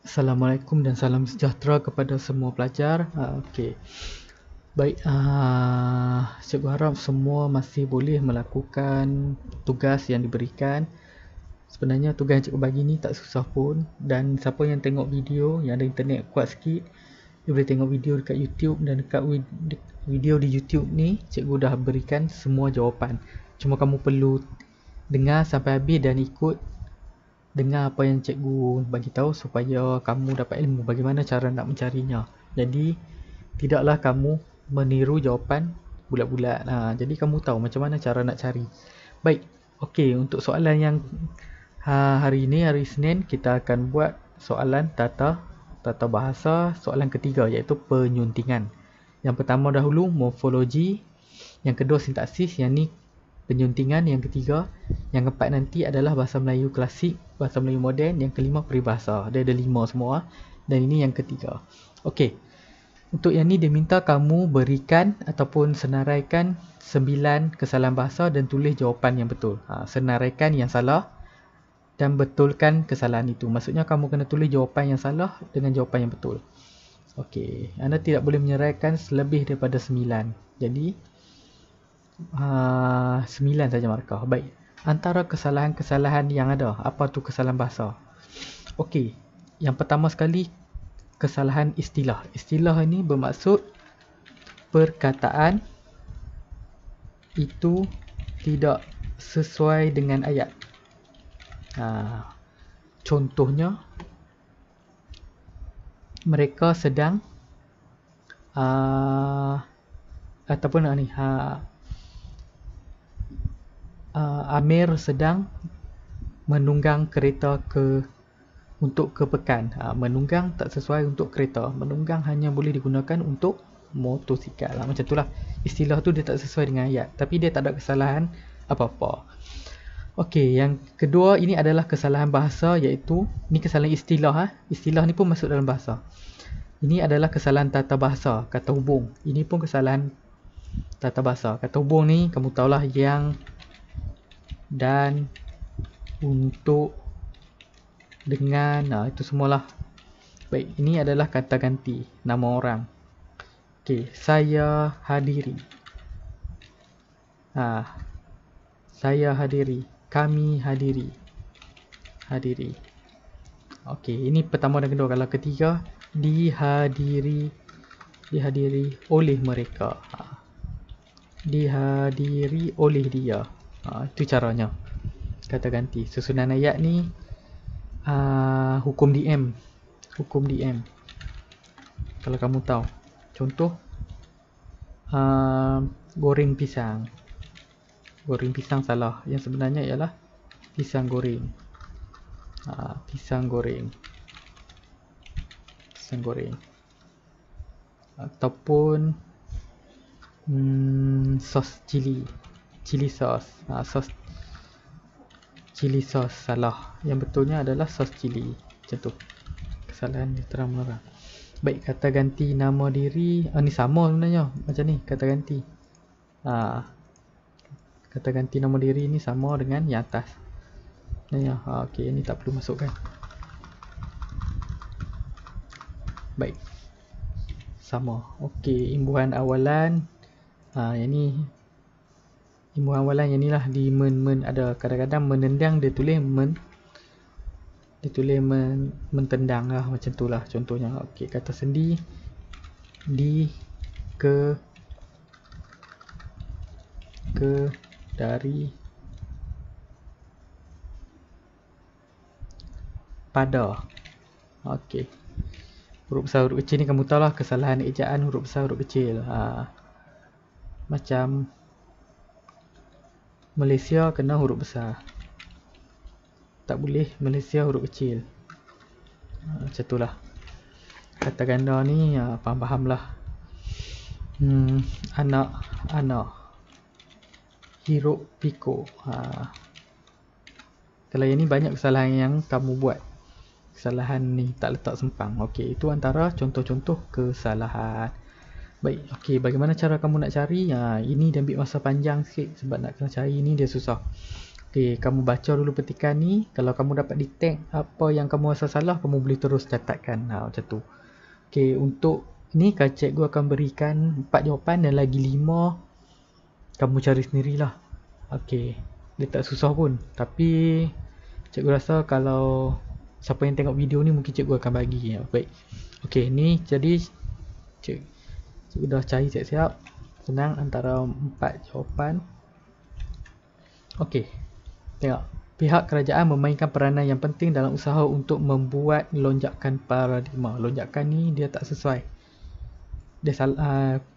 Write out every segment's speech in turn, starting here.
Assalamualaikum dan salam sejahtera kepada semua pelajar. Okey. Baik, cikgu harap semua masih boleh melakukan tugas yang diberikan. Sebenarnya tugas yang cikgu bagi ni tak susah pun, dan siapa yang tengok video yang ada internet kuat sikit, dia boleh tengok video dekat YouTube, dan dekat video di YouTube ni cikgu dah berikan semua jawapan. Cuma kamu perlu dengar sampai habis dan ikut dengar apa yang cikgu bagi tahu supaya kamu dapat ilmu bagaimana cara nak mencarinya. Jadi tidaklah kamu meniru jawapan bulat-bulat. Jadi kamu tahu macam mana cara nak cari. Baik. Okey, untuk soalan yang hari ini, hari Isnin, kita akan buat soalan tata bahasa soalan ketiga, iaitu penyuntingan. Yang pertama dahulu morfologi, yang kedua sintaksis, yang ni penyuntingan, yang ketiga, yang keempat nanti adalah bahasa Melayu klasik, bahasa Melayu moden, yang kelima peribahasa. Dia ada 5 semua, dan ini yang ketiga. Okey. Untuk yang ni dia minta kamu berikan ataupun senaraikan 9 kesalahan bahasa dan tulis jawapan yang betul. Senaraikan yang salah dan betulkan kesalahan itu. Maksudnya kamu kena tulis jawapan yang salah dengan jawapan yang betul. Okey, anda tidak boleh menyeraikan selebih daripada 9. Jadi 9 saja markah. Baik. Antara kesalahan-kesalahan yang ada, apa tu kesalahan bahasa? Okey. Yang pertama sekali, kesalahan istilah. Istilah ini bermaksud perkataan itu tidak sesuai dengan ayat. Contohnya, mereka sedang ataupun ni Amir sedang menunggang kereta untuk ke pekan. Menunggang tak sesuai untuk kereta. Menunggang hanya boleh digunakan untuk motosikal. Macam itulah. Istilah tu dia tak sesuai dengan ayat, tapi dia tak ada kesalahan apa-apa. Okey, yang kedua ini adalah kesalahan bahasa, iaitu ni kesalahan istilah. Istilah ni pun masuk dalam bahasa. Ini adalah kesalahan tata bahasa, kata hubung. Ini pun kesalahan tata bahasa. Kata hubung ni kamu tahulah, yang, dan, untuk, dengan, itu semualah. Baik, ini adalah kata ganti nama orang. Okey, saya hadiri. Saya hadiri, kami hadiri. Hadiri. Okey, ini pertama dan kedua. Kalau ketiga, dihadiri oleh mereka. Dihadiri oleh dia. Itu caranya. Kata ganti. Susunan ayat ni hukum DM. Hukum DM. Kalau kamu tahu. Contoh, goreng pisang. Goreng pisang salah. Yang sebenarnya ialah pisang goreng. Pisang goreng. Pisang goreng. Ataupun sos cili. Cili sos. Sos cili sos salah. Yang betulnya adalah sos cili. Macam tu. Kesalahan dia terang-menerang. Baik, kata ganti nama diri. Ni sama sebenarnya. Macam ni, kata ganti. Kata ganti nama diri ni sama dengan yang atas. Okey, ni tak perlu masukkan. Baik. Sama. Okey, imbuhan awalan. Yang ni imbuhan awalan yang ni lah, di ada kadang-kadang menendang dia tulis mentendang lah, macam tu lah contohnya. Okey, kata sendi, di, ke, dari, pada. Okey, huruf besar huruf kecil ni kamu tahu lah, kesalahan ejaan huruf besar huruf kecil. Macam Malaysia kena huruf besar, tak boleh Malaysia huruf kecil. Macam tu lah. Kata ganda ni faham-faham lah. Anak, hiruk pikuk. Kalau yang ni banyak kesalahan yang kamu buat. Kesalahan ni tak letak sempang. Okey, itu antara contoh-contoh kesalahan. Baik, okey, bagaimana cara kamu nak cari? Ini dia ambil masa panjang sikit sebab nak kena cari ni dia susah. Okey, kamu baca dulu petikan ni. Kalau kamu dapat detect apa yang kamu rasa salah, kamu boleh terus catatkan. Macam tu. Okey, untuk ni kan cikgu akan berikan 4 jawapan dan lagi 5 kamu cari sendirilah. Okey, dia tak susah pun. Tapi cikgu rasa kalau siapa yang tengok video ni mungkin cikgu akan bagi. Baik. Okey, ni jadi cikgu dah cari siap-siap. Senang antara 4 jawapan. Okey. Tengok. Pihak kerajaan memainkan peranan yang penting dalam usaha untuk membuat lonjakan paradigma. Lonjakan ni dia tak sesuai. Dia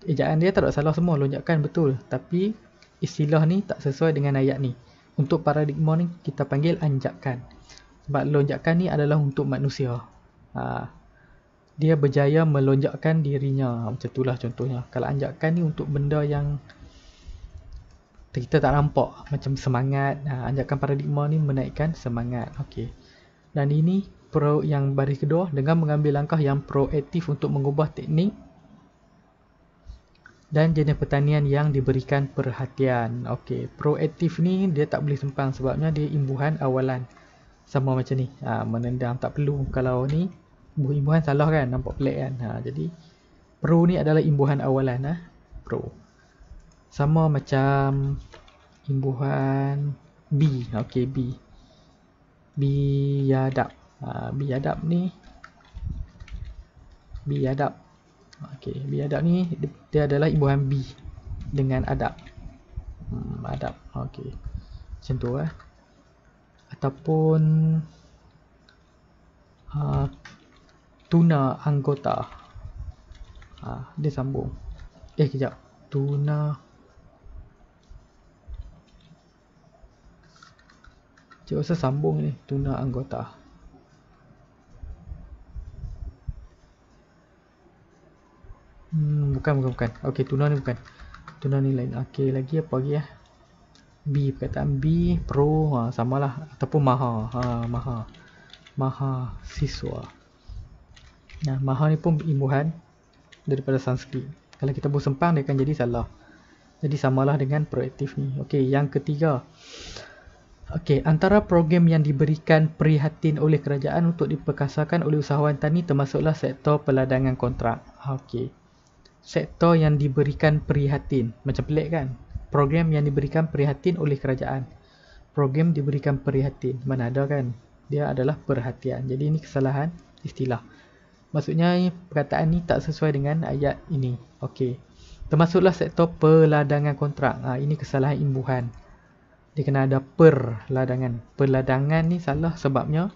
ejaan dia tak ada salah semua. Lonjakan betul. Tapi istilah ni tak sesuai dengan ayat ni. Untuk paradigma ni kita panggil anjakan. Sebab lonjakan ni adalah untuk manusia. Dia berjaya melonjakkan dirinya. Macam itulah contohnya. Kalau anjakan ni untuk benda yang kita tak nampak, macam semangat. Anjakan paradigma ni menaikkan semangat. Okey. Dan ini yang baris kedua, dengan mengambil langkah yang proaktif untuk mengubah teknik dan jenis pertanian yang diberikan perhatian. Okey, proaktif ni dia tak boleh sempang sebabnya dia imbuhan awalan. Sama macam ni. Menendang tak perlu. Kalau ni imbuhan salah kan, nampak pelik kan. Jadi pro ni adalah imbuhan awalan. Pro. Sama macam imbuhan B. Okey, B. Biadab. Biadab ni. Biadab. Okey, biadab ni dia adalah imbuhan B dengan adab. Adab. Okey. Macam tu Ataupun tuna anggota. Dia sambung. Kejap. Tuna. Cikgu rasa sambung ni. Tuna anggota. Bukan. Okey, tuna ni bukan. Tuna ni lain. Okey, lagi apa lagi B. Perkataan B. Pro. Samalah. Ataupun maha. Maha siswa. Maha ni pun imbuhan daripada Sanskrit. Kalau kita buat sempang, dia akan jadi salah. Jadi samalah dengan proaktif ni. Okey, yang ketiga. Okey, antara program yang diberikan prihatin oleh kerajaan untuk diperkasakan oleh usahawan tani termasuklah sektor peladangan kontrak. Okey. Sektor yang diberikan prihatin. Macam pelik kan? Program yang diberikan prihatin oleh kerajaan. Program diberikan prihatin. Mana ada kan? Dia adalah perhatian. Jadi ini kesalahan istilah. Maksudnya perkataan ni tak sesuai dengan ayat ini. Okey. Termasuklah sektor peladangan kontrak. Ini kesalahan imbuhan. Dia kena ada perladangan. Perladangan ni salah sebabnya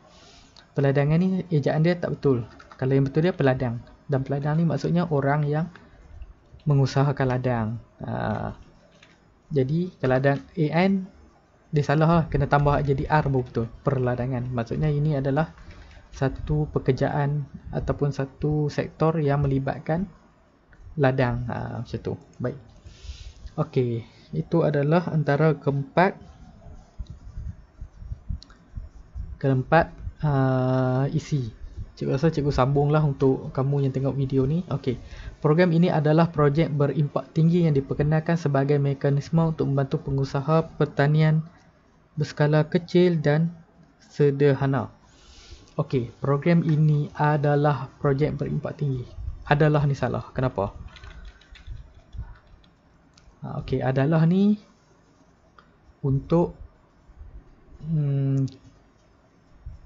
peladangan ni ejaan dia tak betul. Kalau yang betul dia peladang. Dan peladang ni maksudnya orang yang mengusahakan ladang. Jadi ladang AN dia salah lah. Kena tambah jadi R baru betul. Perladangan. Maksudnya ini adalah satu pekerjaan ataupun satu sektor yang melibatkan ladang. Macam tu. Baik. Okey. Itu adalah antara keempat isi. Cikgu rasa cikgu sambunglah untuk kamu yang tengok video ni. Okey. Program ini adalah projek berimpak tinggi yang diperkenalkan sebagai mekanisme untuk membantu pengusaha pertanian berskala kecil dan sederhana. Okey, program ini adalah projek berimpak tinggi. Adalah ni salah. Kenapa? Okey, adalah ni untuk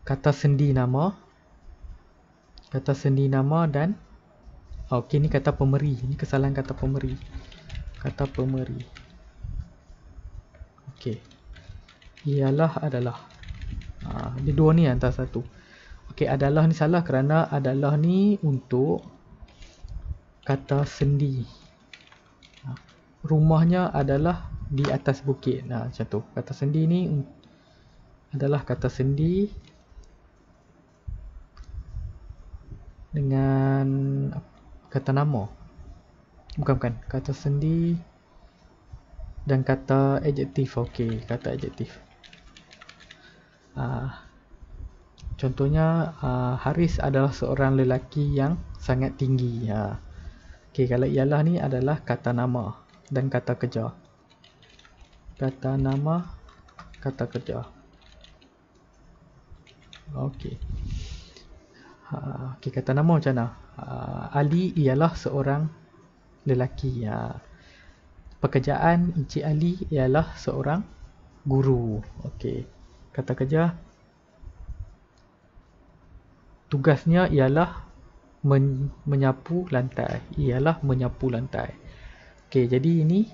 kata sendi nama. Kata sendi nama dan okey, ni kata pemeri. Ni kesalahan kata pemeri. Kata pemeri. Okey. Ialah adalah. Dia dua ni antara satu. Okey, adalah ni salah kerana adalah ni untuk kata sendi. Rumahnya adalah di atas bukit. Macam tu. Kata sendi ni adalah kata sendi dengan kata nama. Bukan. Kata sendi dan kata adjektif. Okey, kata adjektif. Contohnya Haris adalah seorang lelaki yang sangat tinggi. Okey, kalau ialah ni adalah kata nama dan kata kerja. Kata nama kata kerja. Okey. Okey, kata nama macam mana? Ali ialah seorang lelaki. Pekerjaan Encik Ali ialah seorang guru. Okey. Kata kerja, tugasnya ialah menyapu lantai. Ialah menyapu lantai. Okey, jadi ini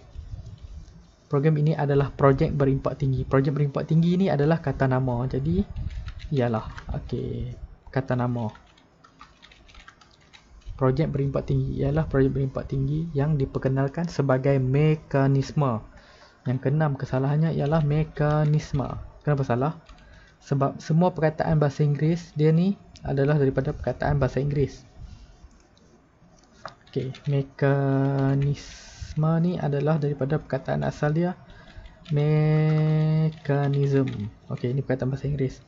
program ini adalah projek berimpak tinggi. Projek berimpak tinggi ini adalah kata nama. Jadi ialah, okey, kata nama. Projek berimpak tinggi ialah projek berimpak tinggi yang diperkenalkan sebagai mekanisme. Yang keenam, kesalahannya ialah mekanisme. Kenapa salah? Sebab semua perkataan bahasa Inggeris dia ni adalah daripada perkataan bahasa Inggeris. Okey, mekanisme ni adalah daripada perkataan asal dia mechanism. Okey, ini perkataan bahasa Inggeris.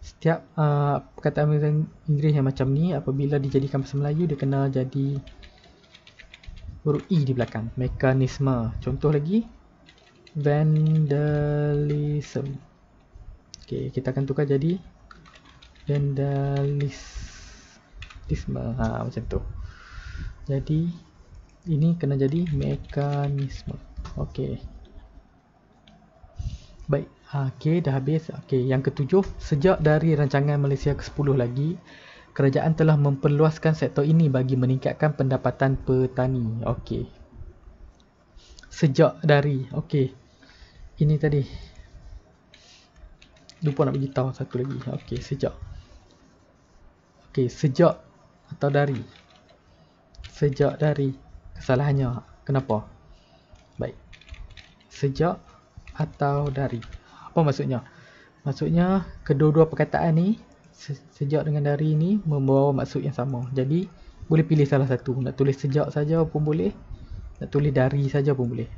Setiap perkataan bahasa Inggeris yang macam ni, apabila dijadikan bahasa Melayu, dia kena jadi huruf E di belakang. Mekanisme. Contoh lagi, vandalism. Okey, kita akan tukar jadi vandalisme. Macam tu. Jadi ini kena jadi mekanisme. Okey. Baik. Okey, dah habis. Okey, yang ketujuh, sejak dari rancangan Malaysia ke-10 lagi, kerajaan telah memperluaskan sektor ini bagi meningkatkan pendapatan petani. Okey. Sejak dari. Okey. Ini tadi. Lupa nak bagi tahu satu lagi. Okey, sejak. Okey, sejak atau dari. Sejak dari. Kesalahannya. Kenapa? Baik. Sejak atau dari. Apa maksudnya? Maksudnya kedua-dua perkataan ni, sejak dengan dari ni membawa maksud yang sama. Jadi boleh pilih salah satu. Nak tulis sejak saja pun boleh, nak tulis dari saja pun boleh.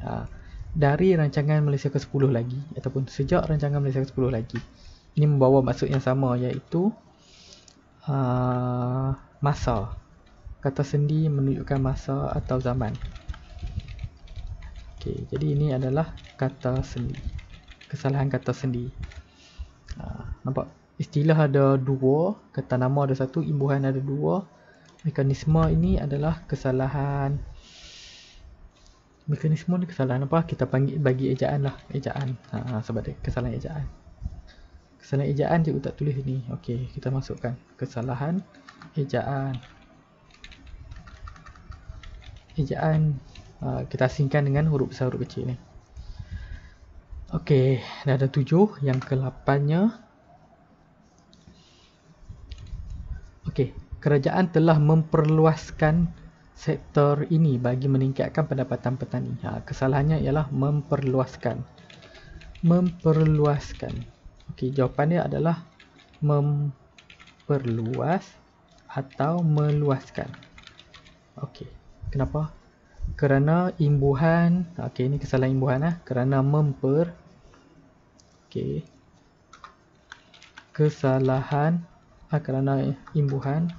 Dari rancangan Malaysia ke-10 lagi, ataupun sejak rancangan Malaysia ke-10 lagi, ini membawa maksud yang sama, iaitu masa. Kata sendi menunjukkan masa atau zaman. Okey, jadi ini adalah kata sendi. Kesalahan kata sendi. Nampak? Istilah ada dua, kata nama ada satu, imbuhan ada dua. Mekanisme ini adalah kesalahan. Mekanisme ni kesalahan apa? Kita panggil bagi ejaan lah. Ejaan. Sebab dia kesalahan ejaan. Kesalahan ejaan cikgu tak tulis ni. Okey, kita masukkan kesalahan ejaan. Ejaan kita asingkan dengan huruf besar, huruf kecil ni. Okey, dah ada 7. Yang ke-8-nya. Okey, kerajaan telah memperluaskan sektor ini bagi meningkatkan pendapatan petani. Kesalahannya ialah memperluaskan. Memperluaskan. Okey, jawapannya adalah memperluas atau meluaskan. Okey, kenapa? Kerana imbuhan, okey, ini kesalahan imbuhan lah. Kerana okey. Kesalahan kerana imbuhan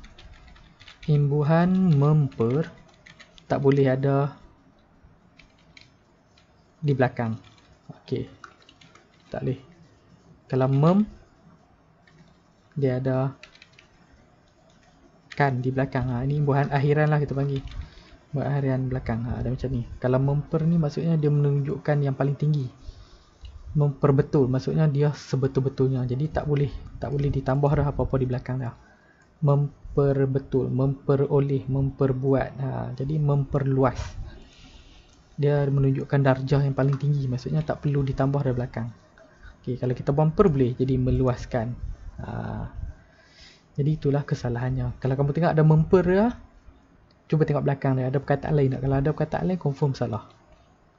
tak boleh ada di belakang. Okey. Tak boleh. Kalau dia ada kan di belakang. Ini imbuhan akhiran lah kita panggil. Harian belakang. Ada macam ni. Kalau ni maksudnya dia menunjukkan yang paling tinggi. Memperbetul maksudnya dia sebetul-betulnya. Jadi tak boleh ditambah dah apa-apa di belakang dah. Memperbetul, memperoleh, memperbuat. Jadi memperluas. Dia menunjukkan darjah yang paling tinggi. Maksudnya tak perlu ditambah dari belakang. Okey, kalau kita bumper boleh jadi meluaskan. Jadi itulah kesalahannya. Kalau kamu tengok ada memper dah, cuba tengok belakang dia, ada perkataan lain tak? Kalau ada perkataan lain, confirm salah.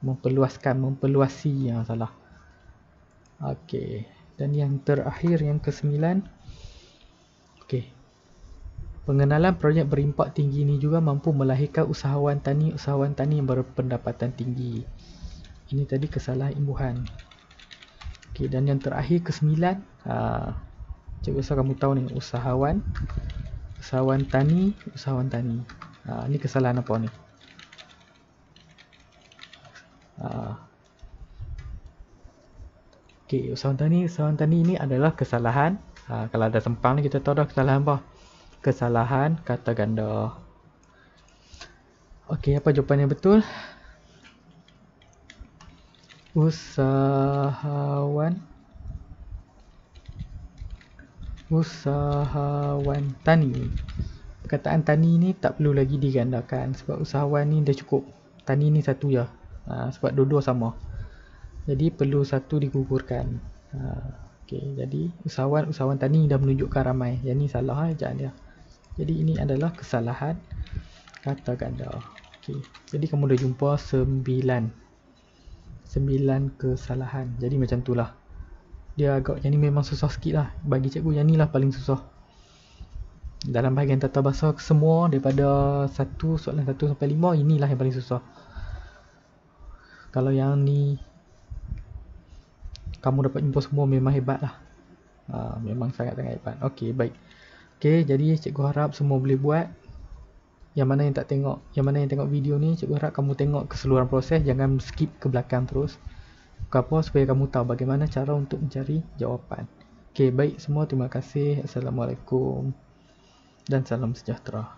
Memperluaskan, memperluasi yang salah. Okey. Dan yang terakhir, yang ke-9. Okey. Pengenalan projek berimpak tinggi ini juga mampu melahirkan usahawan tani yang berpendapatan tinggi. Ini tadi kesalahan imbuhan. Okey, dan yang terakhir ke-9. Cikgu rasa kamu tahu ni, usahawan tani. Ni kesalahan apa ni? Okey, usahawan tani ini adalah kesalahan. Kalau ada sempang ni kita tahu dah kesalahan apa. Kesalahan kata ganda. Okey, apa jawapan yang betul? Usahawan tani. Perkataan tani ni tak perlu lagi digandakan sebab usahawan ni dah cukup. Tani ni satu je. Sebab dua-dua sama. Jadi perlu satu digugurkan. Okey, jadi usahawan tani dah menunjukkan ramai. Yang ni salah ejaan dia. Jadi ini adalah kesalahan kata ganda. Okey, jadi kamu dah jumpa 9 kesalahan. Jadi macam tu lah. Dia agak yang ni memang susah sikit lah. Bagi cikgu yang ni lah paling susah. Dalam bahagian tata bahasa semua daripada soalan 1 sampai 5, inilah yang paling susah. Kalau yang ni kamu dapat jumpa semua memang hebat lah. Memang sangat-sangat hebat. Okey, baik. Okey, jadi cikgu harap semua boleh buat. Yang mana yang tengok video ni, cikgu harap kamu tengok keseluruhan proses, jangan skip ke belakang terus. Kenapa? Supaya kamu tahu bagaimana cara untuk mencari jawapan. Okey, baik semua, terima kasih. Assalamualaikum dan salam sejahtera.